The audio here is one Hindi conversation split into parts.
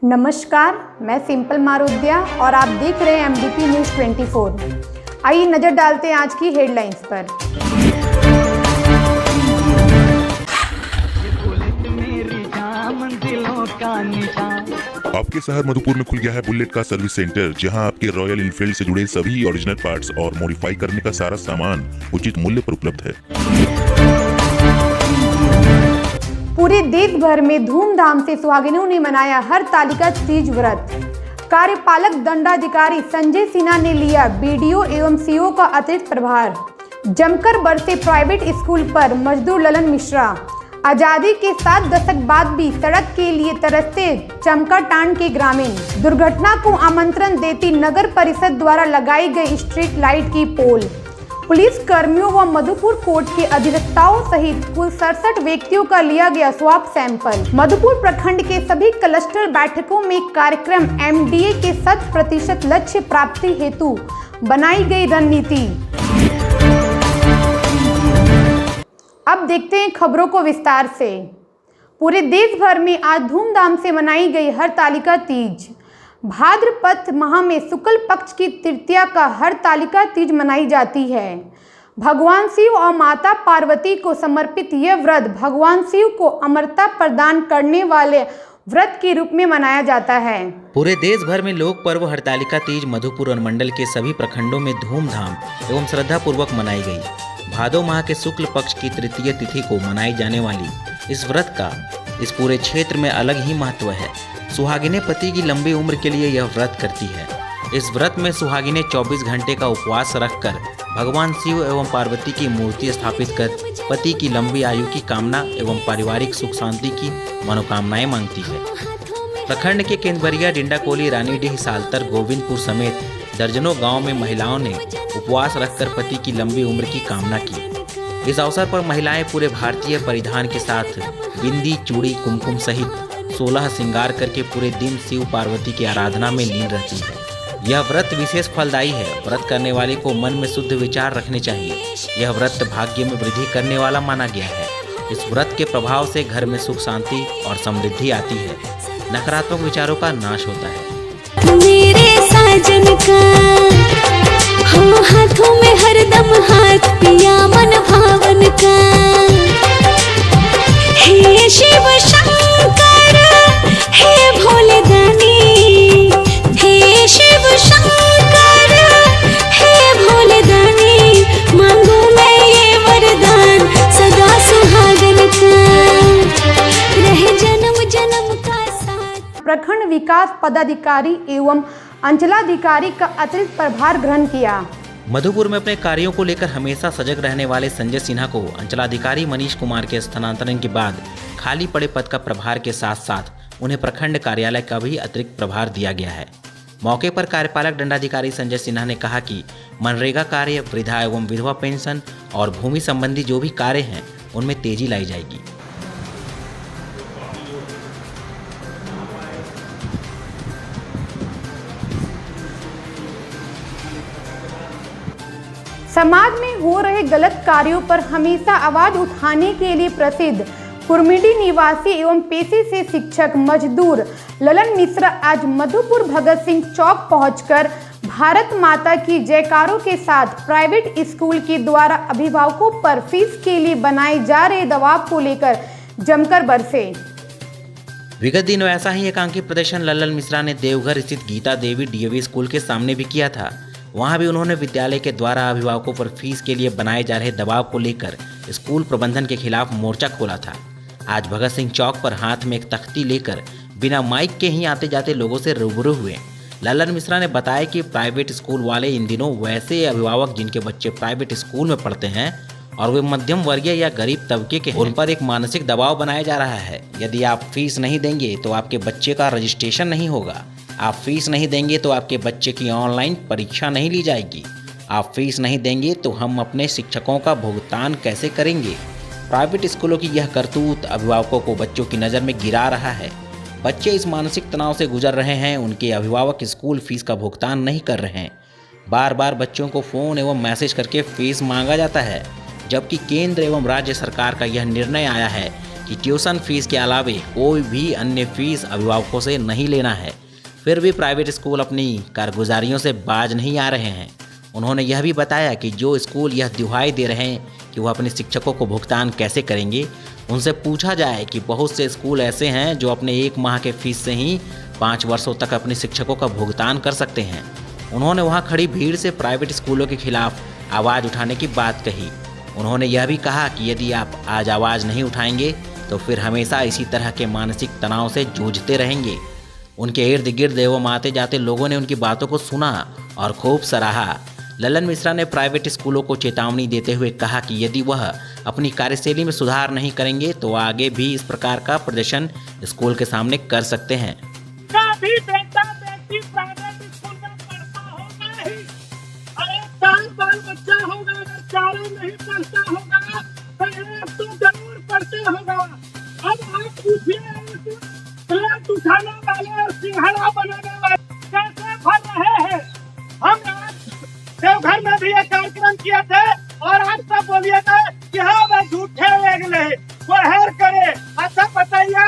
नमस्कार, मैं सिंपल मारोदिया और आप देख रहे हैं MDP न्यूज़ 24। आइए नज़र डालते हैं आज की हेडलाइंस पर। आपके शहर मधुपुर में खुल गया है बुलेट का सर्विस सेंटर, जहां आपके रॉयल इनफील्ड से जुड़े सभी ओरिजिनल पार्ट्स और मॉडिफाई करने का सारा सामान उचित मूल्य पर उपलब्ध है। पूरे देश भर में धूमधाम से सुहागिनों ने मनाया हरतालिका तीज व्रत। कार्यपालक दंडाधिकारी संजय सिन्हा ने लिया BDO एवं CO का अतिरिक्त प्रभार। जमकर बरसे प्राइवेट स्कूल पर मजदूर ललन मिश्रा। आजादी के 7 दशक बाद भी सड़क के लिए तरसते चमकाटांड के ग्रामीण। दुर्घटना को आमंत्रण देती नगर परिषद द्वारा लगाई गई स्ट्रीट लाइट की पोल। पुलिस कर्मियों व मधुपुर कोर्ट के अधिवक्ताओं सहित कुल 67 व्यक्तियों का लिया गया स्वाब सैंपल। मधुपुर प्रखंड के सभी क्लस्टर बैठकों में कार्यक्रम MDA के 100% लक्ष्य प्राप्ति हेतु बनाई गई रणनीति। अब देखते हैं खबरों को विस्तार से। पूरे देश भर में आज धूमधाम से मनाई गई हरतालिका तीज। भाद्रपद माह में शुक्ल पक्ष की तृतीया का हरतालिका तीज मनाई जाती है। भगवान शिव और माता पार्वती को समर्पित यह व्रत भगवान शिव को अमरता प्रदान करने वाले व्रत के रूप में मनाया जाता है। पूरे देश भर में लोक पर्व हरतालिका तीज मधुपुर अनुमंडल के सभी प्रखंडों में धूमधाम एवं श्रद्धा पूर्वक मनाई गई। भादो माह के शुक्ल पक्ष की तृतीय तिथि को मनाई जाने वाली इस व्रत का इस पूरे क्षेत्र में अलग ही महत्व है। सुहागिनें पति की लंबी उम्र के लिए यह व्रत करती है। इस व्रत में सुहागिनें 24 घंटे का उपवास रखकर भगवान शिव एवं पार्वती की मूर्ति स्थापित कर पति की लंबी आयु की कामना एवं पारिवारिक सुख शांति की मनोकामनाएं मांगती है। प्रखंड के केंद्रबरिया, डिंडाकोली, रानीडीह, सालतर, गोविंदपुर समेत दर्जनों गांव में महिलाओं ने उपवास रखकर पति की लंबी उम्र की कामना की। इस अवसर पर महिलाएं पूरे भारतीय परिधान के साथ बिंदी, चूड़ी, कुमकुम सहित 16 श्रृंगार करके पूरे दिन शिव पार्वती की आराधना में लीन रहती है। यह व्रत विशेष फलदायी है। व्रत करने वाले को मन में शुद्ध विचार रखने चाहिए। यह व्रत भाग्य में वृद्धि करने वाला माना गया है। इस व्रत के प्रभाव से घर में सुख शांति और समृद्धि आती है। नकारात्मक विचारों का नाश होता है। मेरे साजन का हो हाथों में हरदम हाथ पिया मन भावन का। हे शिव शंकर हे भोले दानी, हे शिव शंकर हे भोले दानी, मांगू मैं ये वरदान सदा सुहागन का, रहे जन्म जन्म का साथ। प्रखंड विकास पदाधिकारी एवं अंचलाधिकारी का अतिरिक्त प्रभार ग्रहण किया। मधुपुर में अपने कार्यों को लेकर हमेशा सजग रहने वाले संजय सिन्हा को अंचलाधिकारी मनीष कुमार के स्थानांतरण के बाद खाली पड़े पद का प्रभार के साथ साथ उन्हें प्रखंड कार्यालय का भी अतिरिक्त प्रभार दिया गया है। मौके पर कार्यपालक दंडाधिकारी संजय सिन्हा ने कहा कि मनरेगा कार्य, वृद्धा एवं विधवा पेंशन और भूमि संबंधी जो भी कार्य हैं उनमें तेजी लाई जाएगी। समाज में हो रहे गलत कार्यों पर हमेशा आवाज उठाने के लिए प्रसिद्ध कुर्मिडी निवासी एवं पेशे से शिक्षक मजदूर ललन मिश्रा आज मधुपुर भगत सिंह चौक पहुंचकर भारत माता की जयकारों के साथ प्राइवेट स्कूल के द्वारा अभिभावकों पर फीस के लिए बनाए जा रहे दबाव को लेकर जमकर बरसे। विगत दिनों ऐसा ही एकांकी प्रदर्शन ललन मिश्रा ने देवघर स्थित गीता देवी DAV स्कूल के सामने भी किया था। वहां भी उन्होंने विद्यालय के द्वारा अभिभावकों पर फीस के लिए बनाए जा रहे दबाव को लेकर स्कूल प्रबंधन के खिलाफ मोर्चा खोला था। आज भगत सिंह चौक पर हाथ में एक तख्ती लेकर बिना माइक के ही आते जाते लोगों से रूबरू हुए। ललन मिश्रा ने बताया कि प्राइवेट स्कूल वाले इन दिनों वैसे अभिभावक जिनके बच्चे प्राइवेट स्कूल में पढ़ते हैं और वे मध्यम वर्गीय या गरीब तबके के, उन पर एक मानसिक दबाव बनाया जा रहा है। यदि आप फीस नहीं देंगे तो आपके बच्चे का रजिस्ट्रेशन नहीं होगा। आप फीस नहीं देंगे तो आपके बच्चे की ऑनलाइन परीक्षा नहीं ली जाएगी। आप फीस नहीं देंगे तो हम अपने शिक्षकों का भुगतान कैसे करेंगे। प्राइवेट स्कूलों की यह करतूत अभिभावकों को बच्चों की नज़र में गिरा रहा है। बच्चे इस मानसिक तनाव से गुजर रहे हैं। उनके अभिभावक स्कूल फीस का भुगतान नहीं कर रहे हैं। बार बार बच्चों को फ़ोन एवं मैसेज करके फीस मांगा जाता है, जबकि केंद्र एवं राज्य सरकार का यह निर्णय आया है कि ट्यूशन फीस के अलावे कोई भी अन्य फीस अभिभावकों से नहीं लेना है। फिर भी प्राइवेट स्कूल अपनी कारगुजारियों से बाज नहीं आ रहे हैं। उन्होंने यह भी बताया कि जो स्कूल यह दुहाई दे रहे हैं कि वह अपने शिक्षकों को भुगतान कैसे करेंगे, उनसे पूछा जाए कि बहुत से स्कूल ऐसे हैं जो अपने 1 माह के फीस से ही 5 वर्षों तक अपने शिक्षकों का भुगतान कर सकते हैं। उन्होंने वहां खड़ी भीड़ से प्राइवेट स्कूलों के खिलाफ आवाज़ उठाने की बात कही। उन्होंने यह भी कहा कि यदि आप आज आवाज़ नहीं उठाएंगे तो फिर हमेशा इसी तरह के मानसिक तनाव से जूझते रहेंगे। उनके इर्द गिर्द एवं आते जाते लोगों ने उनकी बातों को सुना और खूब सराहा। ललन मिश्रा ने प्राइवेट स्कूलों को चेतावनी देते हुए कहा कि यदि वह अपनी कार्यशैली में सुधार नहीं करेंगे तो आगे भी इस प्रकार का प्रदर्शन स्कूल के सामने कर सकते हैं। भी बेटा बेटी प्राइवेट स्कूल में पढ़ता होगा ही, अरे 4 बाल बच्चा होगा, अगर चारों नहीं पढ़ता होगा तो एक तो जरूर पढ़ते होगा। अब आप पूछिए प्लेट उठाने वाले और सिंघाड़ा बनाने वाले कैसे भर रहे हैं। हम आज देवघर में भी एक कार्यक्रम किए थे और आप सब बोलिए था कि हाँ वह झूठे वेगले वो हेर करे। अच्छा बताइए,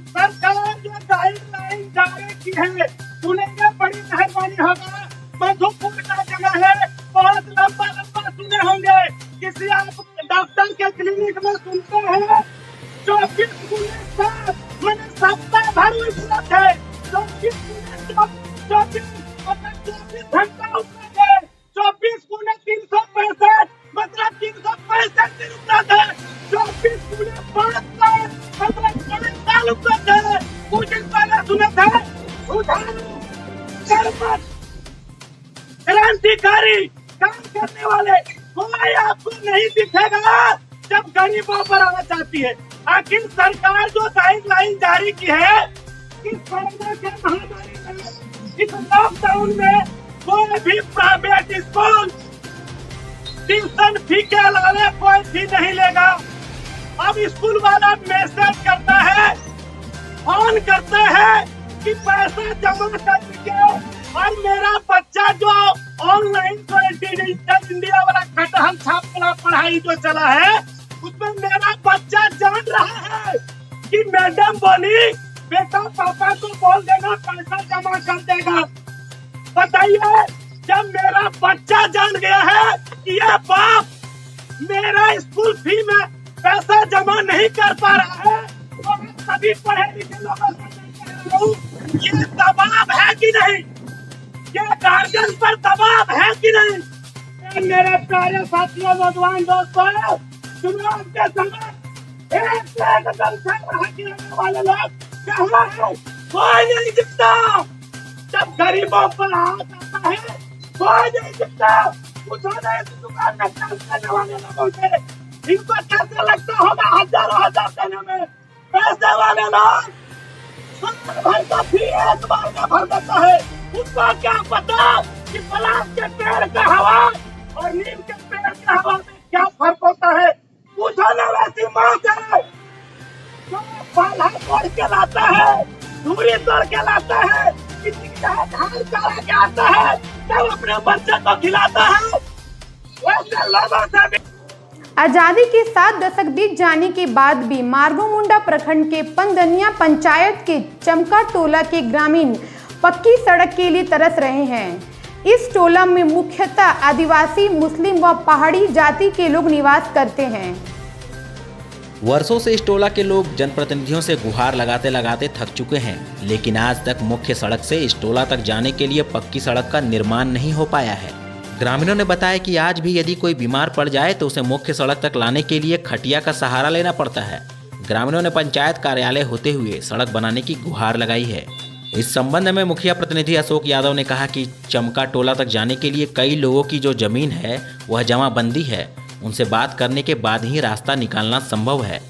सरकार जो गाइडलाइन जारी की है सुनेंगे, बड़ी मेहरबानी होगा। मधुपुर का जगह है, बहुत लंबा लंबा सुने होंगे। किसी आप डॉक्टर के क्लिनिक में सुनते हैं 24 मैंने सप्ताह भर उपलब्ध है, 24 घंटा उपलब्ध है, 24 गुने 365 मतलब 365 दिन उपलब्ध है, 24 गुने 5 साल मतलब 5 साल उपलब्ध है। कुछ दिन पहले सुने थे क्रांतिकारी काम करने वाले कोई आपको नहीं दिखेगा जब गरीबों पर आना चाहती है। आखिर सरकार जो गाइडलाइन जारी की है इस कोरोना के महामारी में, इस लॉकडाउन में कोई भी प्राइवेट स्कूल ट्यूशन फी के अलावा कोई फी नहीं लेगा। अब स्कूल वाला मैसेज करता है, ऑन करता है कि पैसा जमा कर दीजिए और मेरा बच्चा जो ऑनलाइन डिजिटल इंडिया वाला खटहल छाप वाला पढ़ाई जो चला है उसमें मेरा बच्चा जान रहा है कि मैडम बोली बेटा पापा को बोल देना पैसा जमा कर देगा। बताइए, जब मेरा बच्चा जान गया है कि यह बाप मेरा स्कूल फी में पैसा जमा नहीं कर पा रहा है तो सभी पढ़े लिखे लोगों से ये दबाव है कि नहीं, ये गार्जियन पर दबाव है कि नहीं। मेरे प्यारे साथियों, नौजवान दोस्तों, चुनाव के समय एक वाले लोग कहाँ है? कोई नहीं दिखता। जब गरीबों पर हाथ आता है कोई नहीं दिखता। पूछो नहीं दुकान में काम करने वाले लोगों से, इनको कैसे लगता होगा हजारों हजार देने में। पैसे वाले लोग भर का फी एक बार में भर देता है। उसको क्या पता कि पलाश के पेड़ का हवा और नीम के पेड़ की हवा में क्या फर्क होता है। पूछो ना वैसी माँ से जो पाला तोड़ के लाता है, धूरी तोड़ के लाता है, किसी की धान चढ़ा के आता है, तब अपने बच्चे को खिलाता है। वैसे लोगों से भी आजादी के 7 दशक बीत जाने के बाद भी मार्गोमुंडा प्रखंड के पंदनिया पंचायत के चमका टोला के ग्रामीण पक्की सड़क के लिए तरस रहे हैं। इस टोला में मुख्यतः आदिवासी, मुस्लिम व पहाड़ी जाति के लोग निवास करते हैं। वर्षों से इस टोला के लोग जनप्रतिनिधियों से गुहार लगाते लगाते थक चुके हैं, लेकिन आज तक मुख्य सड़क से इस टोला तक जाने के लिए पक्की सड़क का निर्माण नहीं हो पाया है। ग्रामीणों ने बताया कि आज भी यदि कोई बीमार पड़ जाए तो उसे मुख्य सड़क तक लाने के लिए खटिया का सहारा लेना पड़ता है। ग्रामीणों ने पंचायत कार्यालय होते हुए सड़क बनाने की गुहार लगाई है। इस संबंध में मुखिया प्रतिनिधि अशोक यादव ने कहा कि चमका टोला तक जाने के लिए कई लोगों की जो जमीन है वह जमाबंदी है, उनसे बात करने के बाद ही रास्ता निकालना संभव है।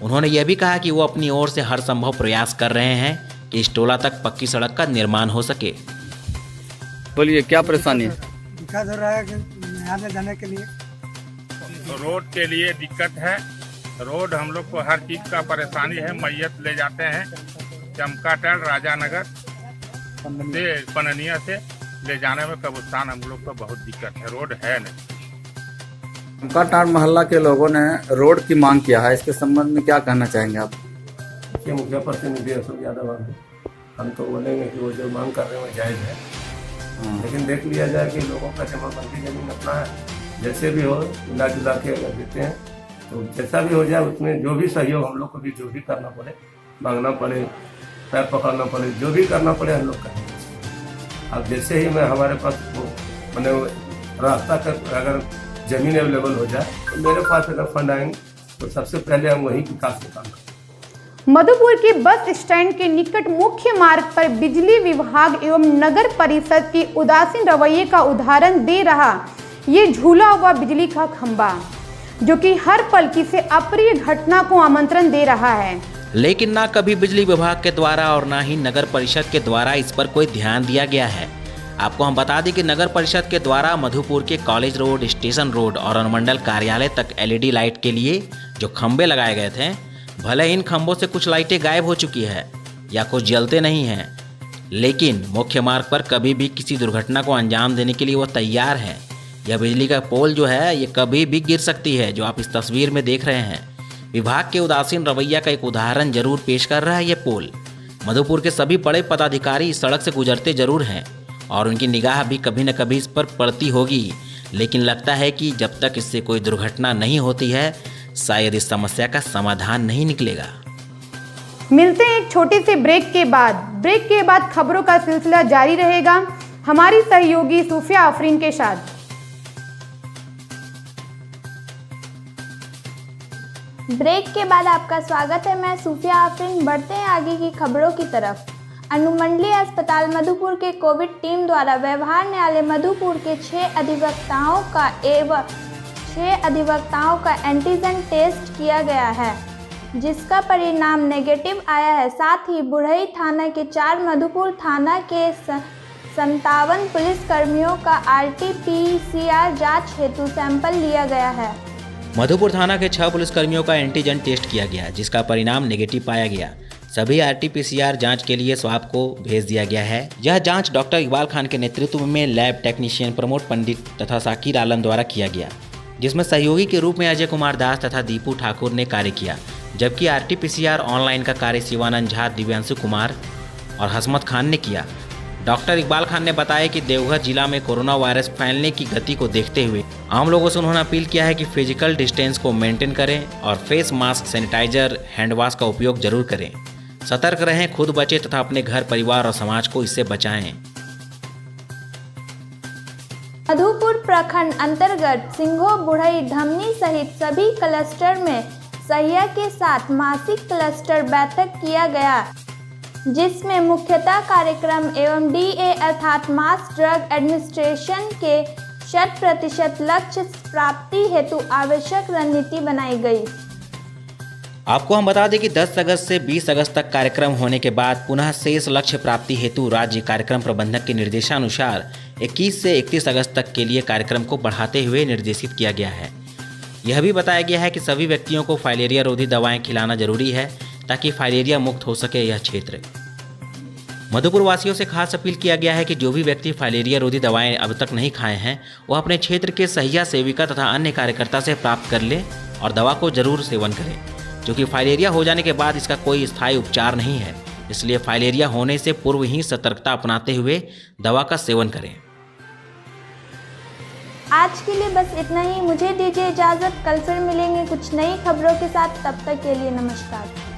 उन्होंने यह भी कहा कि वो अपनी ओर से हर संभव प्रयास कर रहे हैं कि इस टोला तक पक्की सड़क का निर्माण हो सके। बोलिए, क्या परेशानी है? दिक्कत हो रहा है कि आने जाने के लिए रोड के लिए दिक्कत है। रोड हम लोग को हर चीज का परेशानी है। मैयत ले जाते हैं चमकाटल राजानगर से पननिया से ले जाने में कब्रिस्तान हम लोग को बहुत दिक्कत है। रोड है नहीं। चमकाटांड मोहल्ला के लोगों ने रोड की मांग किया है, इसके संबंध में क्या कहना चाहेंगे आप? के मुखिया प्रतिनिधि अशोक यादव हम तो बोलेंगे कि वो जो मांग कर रहे हैं वो जायज़ है, लेकिन देख लिया जाए कि लोगों का जमाबंदी जमीन अपना है, जैसे भी हो मिला जुला के अगर देते हैं तो जैसा भी हो जाए उसमें जो भी सहयोग हम लोग को भी जो भी करना पड़े, मांगना पड़े, पैर पकड़ना पड़े, जो भी करना पड़े हम लोग करेंगे। अब जैसे ही मैं हमारे पास वो मैंने रास्ता कर अगर ज़मीन अवेलेबल हो जाए तो मेरे पास अगर फंड आएंगे तो सबसे पहले हम वही विकास को काम करेंगे। मधुपुर के बस स्टैंड के निकट मुख्य मार्ग पर बिजली विभाग एवं नगर परिषद की उदासीन रवैये का उदाहरण दे रहा ये झूला हुआ बिजली का खंभा, जो कि हर पल किसी अप्रिय घटना को आमंत्रण दे रहा है। लेकिन ना कभी बिजली विभाग के द्वारा और ना ही नगर परिषद के द्वारा इस पर कोई ध्यान दिया गया है। आपको हम बता दें कि नगर परिषद के द्वारा मधुपुर के कॉलेज रोड, स्टेशन रोड और अनुमंडल कार्यालय तक LED लाइट के लिए जो खंबे लगाए गए थे, भले इन खंभों से कुछ लाइटें गायब हो चुकी है या कुछ जलते नहीं हैं, लेकिन मुख्य मार्ग पर कभी भी किसी दुर्घटना को अंजाम देने के लिए वो तैयार है। यह बिजली का पोल जो है ये कभी भी गिर सकती है, जो आप इस तस्वीर में देख रहे हैं। विभाग के उदासीन रवैया का एक उदाहरण जरूर पेश कर रहा है ये पोल। मधुपुर के सभी बड़े पदाधिकारी इस सड़क से गुजरते जरूर हैं और उनकी निगाह भी कभी न कभी इस पर पड़ती होगी, लेकिन लगता है कि जब तक इससे कोई दुर्घटना नहीं होती है शायद इस समस्या का समाधान नहीं निकलेगा। मिलते हैं एक छोटे से ब्रेक के बाद खबरों का सिलसिला जारी रहेगा हमारी सहयोगी सूफिया आफरीन के साथ। ब्रेक के बाद आपका स्वागत है, मैं सूफिया आफरीन। बढ़ते हैं आगे की खबरों की तरफ। अनुमंडलीय अस्पताल मधुपुर के कोविड टीम द्वारा व्यवहार न्यायालय मधुपुर के 6 अधिवक्ताओं का एंटीजन टेस्ट किया गया है, जिसका परिणाम नेगेटिव आया है। साथ ही बुढ़ई थाना के 4, मधुपुर थाना के 57 पुलिसकर्मियों का RT-PCR जांच हेतु सैंपल लिया गया है। मधुपुर थाना के 6 पुलिसकर्मियों का एंटीजन टेस्ट किया गया, जिसका परिणाम नेगेटिव पाया गया। सभी RT-PCR जांच के लिए स्वाब को भेज दिया गया है। यह जांच डॉक्टर इकबाल खान के नेतृत्व में लैब टेक्नीशियन प्रमोद पंडित तथा साकिर आलम द्वारा किया गया, जिसमें सहयोगी के रूप में अजय कुमार दास तथा दीपू ठाकुर ने कार्य किया, जबकि RT-PCR ऑनलाइन का कार्य शिवानंद झा, दिव्यांशु कुमार और हसमत खान ने किया। डॉक्टर इकबाल खान ने बताया कि देवघर जिला में कोरोना वायरस फैलने की गति को देखते हुए आम लोगों से उन्होंने अपील किया है कि फिजिकल डिस्टेंस को मेंटेन करें और face mask, sanitiser, hand wash का उपयोग जरूर करें। सतर्क रहें, खुद बचें तथा अपने घर, परिवार और समाज को इससे बचाएं। मधुपुर प्रखंड अंतर्गत सिंघो, बुढ़ई, धमनी सहित सभी क्लस्टर में सहिया के साथ मासिक क्लस्टर बैठक किया गया, जिसमें मुख्यतः कार्यक्रम एवं DA अर्थात मास ड्रग एडमिनिस्ट्रेशन के 100% लक्ष्य प्राप्ति हेतु आवश्यक रणनीति बनाई गई। आपको हम बता दें कि 10 अगस्त से 20 अगस्त तक कार्यक्रम होने के बाद पुनः शेष लक्ष्य प्राप्ति हेतु राज्य कार्यक्रम प्रबंधक के निर्देशानुसार 21 से 31 अगस्त तक के लिए कार्यक्रम को बढ़ाते हुए निर्देशित किया गया है। यह भी बताया गया है कि सभी व्यक्तियों को फाइलेरिया रोधी दवाएं खिलाना जरूरी है ताकि फाइलेरिया मुक्त हो सके यह क्षेत्र। मधुपुर वासियों से खास अपील किया गया है कि जो भी व्यक्ति फाइलेरिया रोधी दवाएं अब तक नहीं खाए हैं वह अपने क्षेत्र के सहिया सेविका तथा अन्य कार्यकर्ता से प्राप्त कर लें और दवा को जरूर सेवन करें, क्योंकि फाइलेरिया हो जाने के बाद इसका कोई स्थायी उपचार नहीं है। इसलिए फाइलेरिया होने से पूर्व ही सतर्कता अपनाते हुए दवा का सेवन करें। आज के लिए बस इतना ही। मुझे दीजिए इजाज़त। कल फिर मिलेंगे कुछ नई खबरों के साथ। तब तक के लिए नमस्कार।